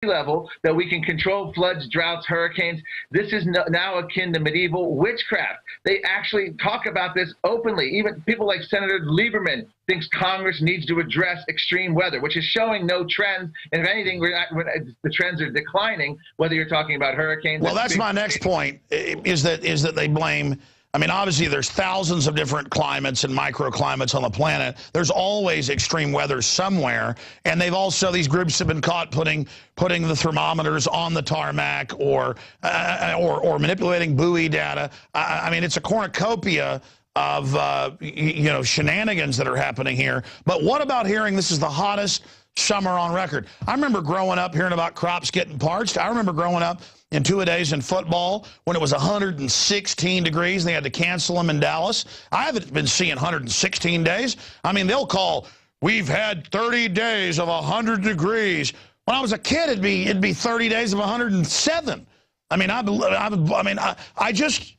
level, that we can control floods, droughts, hurricanes. This is now akin to medieval witchcraft. They actually talk about this openly. Even people like Senator Lieberman thinks Congress needs to address extreme weather, which is showing no trends. And if anything, the trends are declining, whether you're talking about hurricanes. Well, that's my next point, is that they blame, I mean, obviously there's thousands of different climates and microclimates on the planet. There's always extreme weather somewhere. And they've also, these groups have been caught putting the thermometers on the tarmac or manipulating buoy data. I mean, it's a cornucopia of, you know, shenanigans that are happening here. But what about hearing this is the hottest summer on record? I remember growing up hearing about crops getting parched. I remember growing up in two-a-days in football when it was 116 degrees and they had to cancel them in Dallas. I haven't been seeing 116 days. I mean, they'll call, we've had 30 days of 100 degrees. When I was a kid, it'd be 30 days of 107. I mean, I just,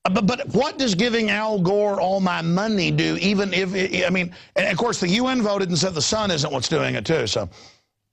but what does giving Al Gore all my money do, even if, I mean, and of course the UN voted and said the sun isn't what's doing it too, so.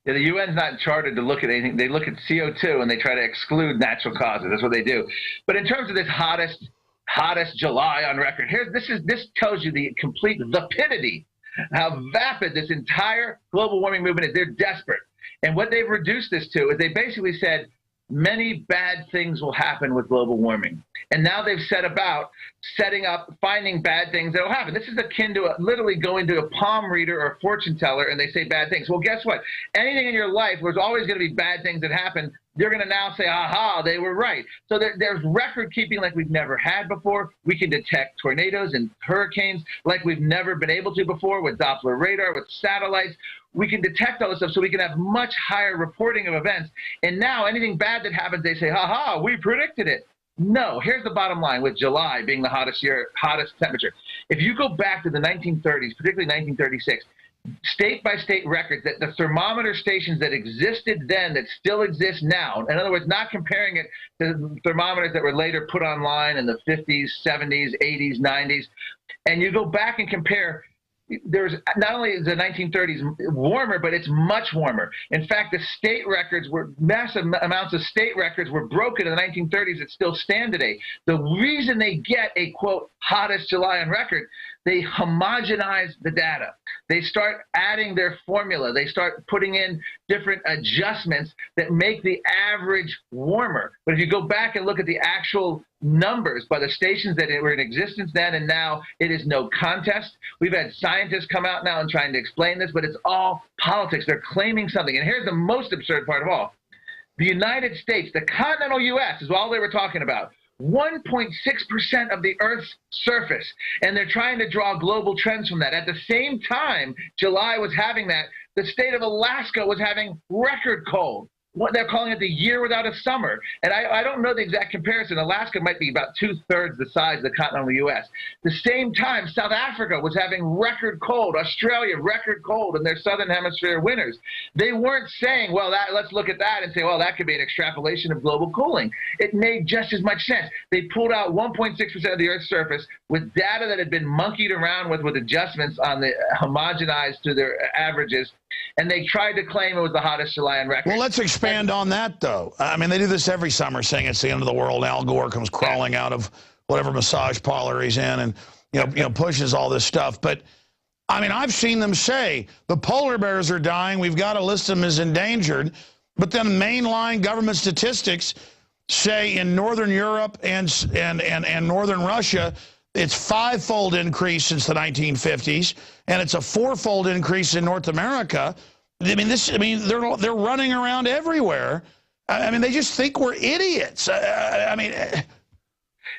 Yeah, the UN's not chartered to look at anything. They look at CO2 and they try to exclude natural causes. That's what they do. But in terms of this hottest July on record, this tells you the complete vapidity, how vapid this entire global warming movement is. They're desperate. And what they've reduced this to is they basically said many bad things will happen with global warming. And now they've set about setting up, finding bad things that will happen. This is akin to literally going to a palm reader or a fortune teller and they say bad things. Well, guess what? Anything in your life, there's always going to be bad things that happen. You're going to now say, aha, they were right. So there's record keeping like we've never had before. We can detect tornadoes and hurricanes like we've never been able to before with Doppler radar, with satellites. We can detect all this stuff so we can have much higher reporting of events. And now anything bad that happens, they say, ha, we predicted it. No, here's the bottom line with July being the hottest year, hottest temperature. If you go back to the 1930s, particularly 1936, state-by-state records that the thermometer stations that existed then that still exist now, in other words, not comparing it to thermometers that were later put online in the 50s, 70s, 80s, 90s, and you go back and compare, there's not only is the 1930s warmer, but it's much warmer. In fact, the state records were, massive amounts of state records were broken in the 1930s that still stand today. The reason they get a, quote, hottest July on record, they homogenize the data. They start adding their formula. They start putting in different adjustments that make the average warmer. But if you go back and look at the actual numbers by the stations that were in existence then and now, it is no contest. We've had scientists come out now and trying to explain this, but it's all politics. They're claiming something. And here's the most absurd part of all. The United States, the continental U.S. is all they were talking about. 1.6% of the Earth's surface, and they're trying to draw global trends from that. At the same time, July was having that, the state of Alaska was having record cold. What they're calling it the year without a summer. And I don't know the exact comparison. Alaska might be about 2/3 the size of the continental U.S. The same time, South Africa was having record cold. Australia, record cold in their southern hemisphere winters. They weren't saying, well, let's look at that and say, well, that could be an extrapolation of global cooling. It made just as much sense. They pulled out 1.6% of the Earth's surface with data that had been monkeyed around with adjustments on the homogenized to their averages. And they tried to claim it was the hottest July on record. Well, let's expand on that, though. I mean, they do this every summer, saying it's the end of the world. Al Gore comes crawling out of whatever massage parlor he's in and, you know, pushes all this stuff. But, I mean, I've seen them say the polar bears are dying. We've got to list them as endangered. But then mainline government statistics say in Northern Europe and Northern Russia, it's 5-fold increase since the 1950s, and it's a 4-fold increase in North America. I mean, they're running around everywhere. I mean, they just think we're idiots. I mean,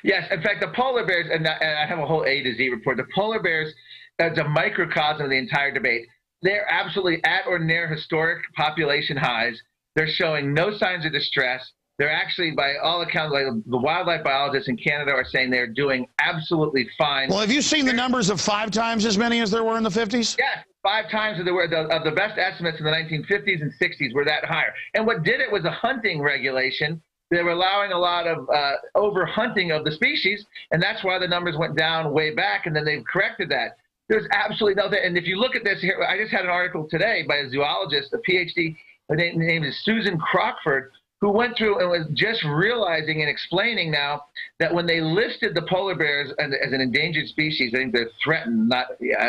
yes. In fact, the polar bears, and I have a whole A to Z report. The polar bears, as a microcosm of the entire debate, they're absolutely at or near historic population highs. They're showing no signs of distress. They're actually, by all accounts, like the wildlife biologists in Canada are saying they're doing absolutely fine. Well, have you seen the numbers of 5 times as many as there were in the 50s? Yes, 5 times as there were. Of the best estimates in the 1950s and 60s were that higher. And what did it was a hunting regulation. They were allowing a lot of over-hunting of the species, and that's why the numbers went down way back, and then they've corrected that. There's absolutely nothing. And if you look at this here, I just had an article today by a zoologist, a PhD. her name is Susan Crockford, who went through and was just realizing and explaining now that when they listed the polar bears as an endangered species, I think they're threatened, not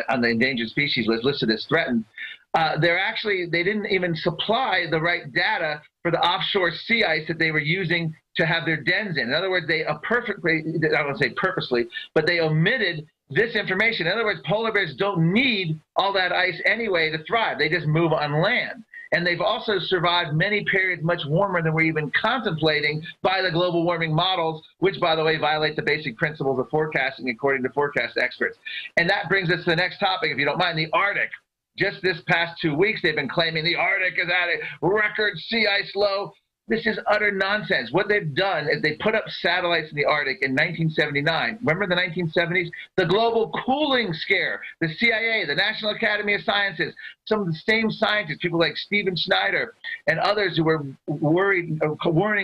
on the endangered species list, listed as threatened, they didn't even supply the right data for the offshore sea ice that they were using to have their dens in. In other words, I don't want to say purposely, but they omitted this information. In other words, polar bears don't need all that ice anyway to thrive. They just move on land. And they've also survived many periods much warmer than we're even contemplating by the global warming models, which, by the way, violate the basic principles of forecasting according to forecast experts. And that brings us to the next topic, if you don't mind, the Arctic. Just this past 2 weeks, they've been claiming the Arctic is at a record sea ice low. This is utter nonsense. What they've done is they put up satellites in the Arctic in 1979. Remember the 1970s? The global cooling scare, the CIA, the National Academy of Sciences, some of the same scientists, people like Stephen Schneider and others who were warning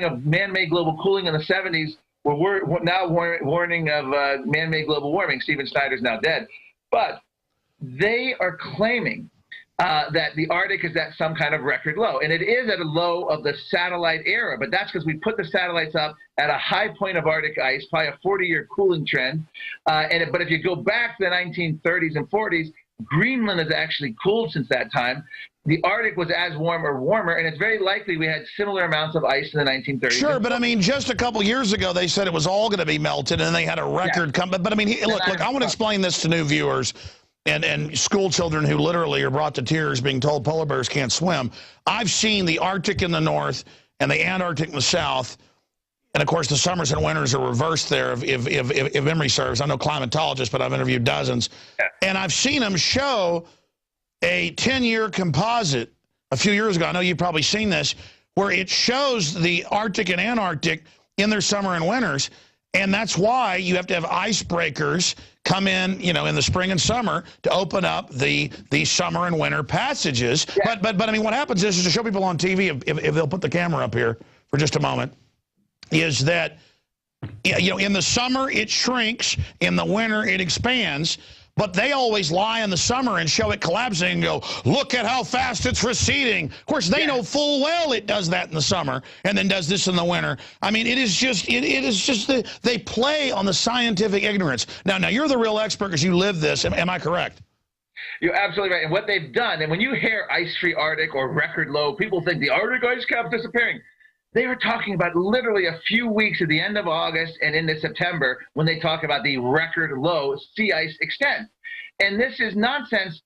of man-made global cooling in the 70s, were now warning of man-made global warming. Stephen Schneider's now dead. But they are claiming that the Arctic is at some kind of record low. And it is at a low of the satellite era, but that's because we put the satellites up at a high point of Arctic ice, probably a 40-year cooling trend. But if you go back to the 1930s and 40s, Greenland has actually cooled since that time. The Arctic was as warm or warmer, and it's very likely we had similar amounts of ice in the 1930s. Sure, but I mean, just a couple years ago, they said it was all going to be melted, and they had a record come. But I mean, look, I want to explain this to new viewers. And school children who literally are brought to tears being told polar bears can't swim. I've seen the Arctic in the north and the Antarctic in the south. And, of course, the summers and winters are reversed there, if memory serves. I'm no climatologist, but I've interviewed dozens. Yeah. And I've seen them show a 10-year composite a few years ago. I know you've probably seen this, where it shows the Arctic and Antarctic in their summer and winters. And that's why you have to have icebreakers come in, you know, in the spring and summer to open up the summer and winter passages. Yeah. But I mean, what happens is to show people on TV, if they'll put the camera up here for just a moment, is that, you know, in the summer it shrinks, in the winter it expands. But they always lie in the summer and show it collapsing and go, look at how fast it's receding. Of course, they know full well it does that in the summer and then does this in the winter. I mean, it is just they play on the scientific ignorance. Now, you're the real expert because you live this. Am I correct? You're absolutely right. And what they've done, and when you hear ice-free Arctic or record low, people think the Arctic ice cap is disappearing. They were talking about literally a few weeks at the end of August and into September when they talk about the record low sea ice extent. And this is nonsense,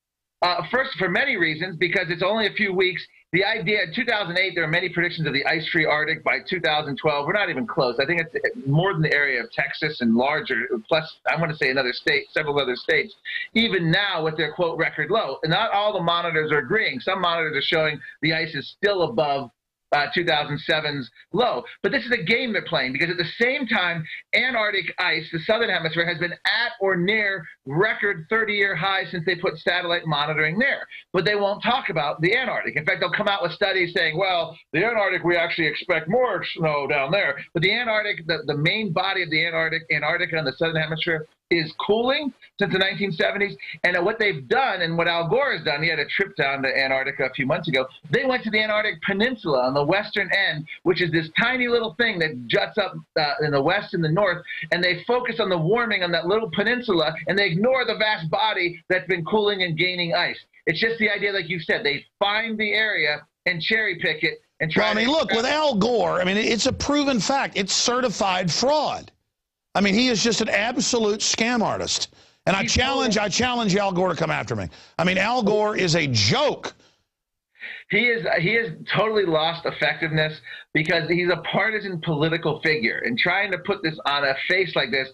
first, for many reasons, because it's only a few weeks. The idea, in 2008, there were many predictions of the ice-free Arctic. By 2012, we're not even close. I think it's more than the area of Texas and larger, plus, I want to say another state, several other states, even now with their, quote, record low. And not all the monitors are agreeing. Some monitors are showing the ice is still above 2007's low. But this is a game they're playing, because at the same time, Antarctic ice, the southern hemisphere, has been at or near record 30-year highs since they put satellite monitoring there. But they won't talk about the Antarctic. In fact, they'll come out with studies saying, well, the Antarctic, we actually expect more snow down there. But the Antarctic, the main body of the Antarctica on the southern hemisphere, is cooling since the 1970s. And what they've done, and what Al Gore has done, he had a trip down to Antarctica a few months ago. They went to the Antarctic Peninsula on the western end, which is this tiny little thing that juts up in the west and the north, and they focus on the warming on that little peninsula, and they ignore the vast body that's been cooling and gaining ice. It's just the idea, like you said, they find the area and cherry pick it and try. Well, I mean, look, with Al Gore, I mean, it's a proven fact. It's certified fraud. I mean, he is just an absolute scam artist. And I challenge Al Gore to come after me. I mean, Al Gore is a joke. He has totally lost effectiveness because he's a partisan political figure. And trying to put this on a face like this,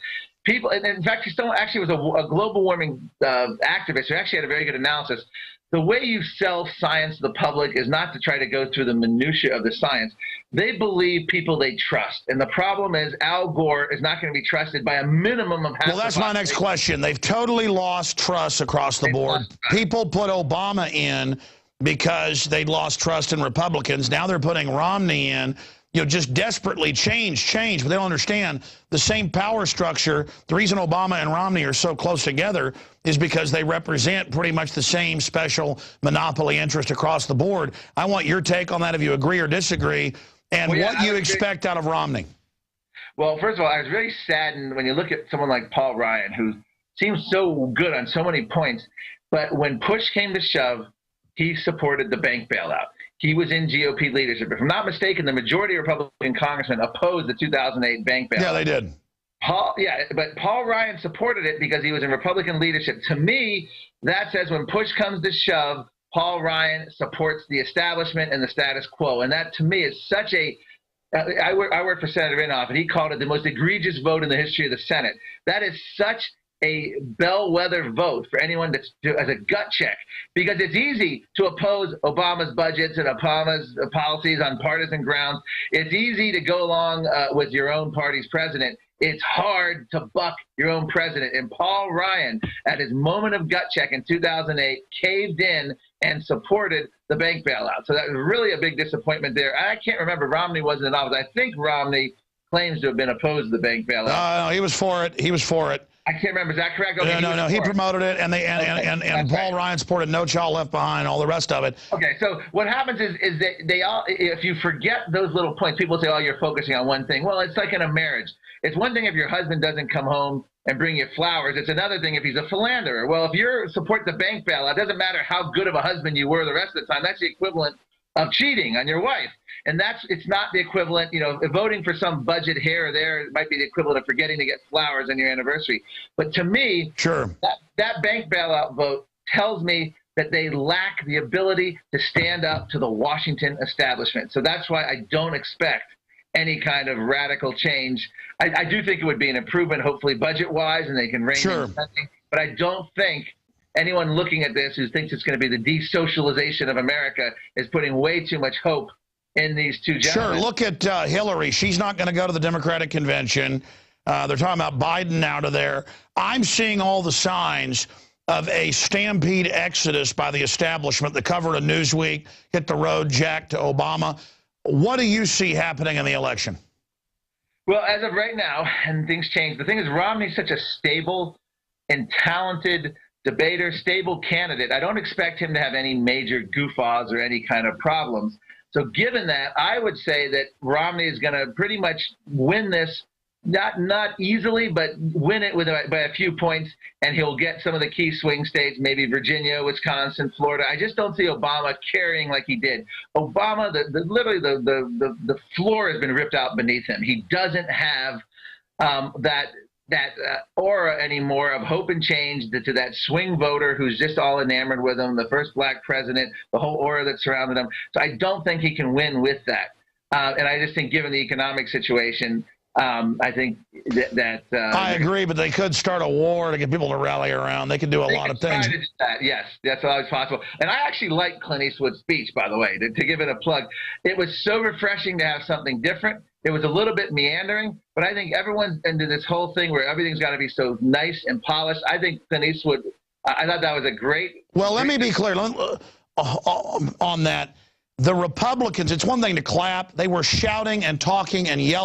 people, and in fact, someone actually was a global warming activist who actually had a very good analysis. The way you sell science to the public is not to try to go through the minutia of the science. They believe people they trust. And the problem is Al Gore is not going to be trusted by a minimum of half. Well, that's my next question. They've totally lost trust across the board. People put Obama in because they'd lost trust in Republicans. Now they're putting Romney in. just desperately change, but they don't understand the same power structure. The reason Obama and Romney are so close together is because they represent pretty much the same special monopoly interest across the board. I want your take on that, if you agree or disagree, and what you expect out of Romney. Well, first of all, I was very saddened when you look at someone like Paul Ryan, who seems so good on so many points, but when push came to shove, he supported the bank bailout. He was in GOP leadership. If I'm not mistaken, the majority of Republican congressmen opposed the 2008 bank bailout. Yeah, they did. But Paul Ryan supported it because he was in Republican leadership. To me, that says when push comes to shove, Paul Ryan supports the establishment and the status quo. And that, to me, is such a I worked for Senator Inhofe, and he called it the most egregious vote in the history of the Senate. That is such a bellwether vote for anyone that's as a gut check, because it's easy to oppose Obama's budgets and Obama's policies on partisan grounds. It's easy to go along with your own party's president. It's hard to buck your own president. And Paul Ryan, at his moment of gut check in 2008, caved in and supported the bank bailout. So that was really a big disappointment there. I can't remember. Romney wasn't in office. I think Romney claims to have been opposed to the bank bailout. No, he was for it. He was for it. I can't remember. Is that correct? Okay, no. He promoted it, and Paul Ryan supported No Child Left Behind, all the rest of it. Okay, so what happens is that they all, if you forget those little points, people say, oh, you're focusing on one thing. Well, it's like in a marriage. It's one thing if your husband doesn't come home and bring you flowers. It's another thing if he's a philanderer. Well, if you support the bank bailout, it doesn't matter how good of a husband you were the rest of the time. That's the equivalent of cheating on your wife. And it's not the equivalent, voting for some budget here or there. It might be the equivalent of forgetting to get flowers on your anniversary. But to me, sure, that bank bailout vote tells me that they lack the ability to stand up to the Washington establishment. So that's why I don't expect any kind of radical change. I do think it would be an improvement, hopefully budget-wise, and they can rein in spending. But I don't think anyone looking at this who thinks it's going to be the desocialization of America is putting way too much hope in these two gentlemen. Sure. Look at Hillary. She's not going to go to the Democratic convention. They're talking about Biden out of there. I'm seeing all the signs of a stampede exodus by the establishment. The cover of Newsweek, hit the road, Jack, to Obama. What do you see happening in the election? Well, as of right now, and things change, the thing is Romney's such a stable and talented debater, stable candidate. I don't expect him to have any major goof-offs or any kind of problems. So given that, I would say that Romney is going to pretty much win this, not easily, but win it by a few points, and he'll get some of the key swing states, maybe Virginia, Wisconsin, Florida. I just don't see Obama carrying like he did. Obama, literally the floor has been ripped out beneath him. He doesn't have that aura anymore of hope and change to that swing voter who's just all enamored with him, the first black president, the whole aura that surrounded him. So I don't think he can win with that. And I just think given the economic situation, I think that I agree, but they could start a war to get people to rally around. They could do a lot of things. Yes, that's always possible. And I actually like Clint Eastwood's speech, by the way, to give it a plug. It was so refreshing to have something different. It was a little bit meandering, but I think everyone's into this whole thing where everything's got to be so nice and polished. I think Clint Eastwood, I thought that was a great. Well, let me be clear on that. The Republicans, it's one thing to clap. They were shouting and talking and yelling.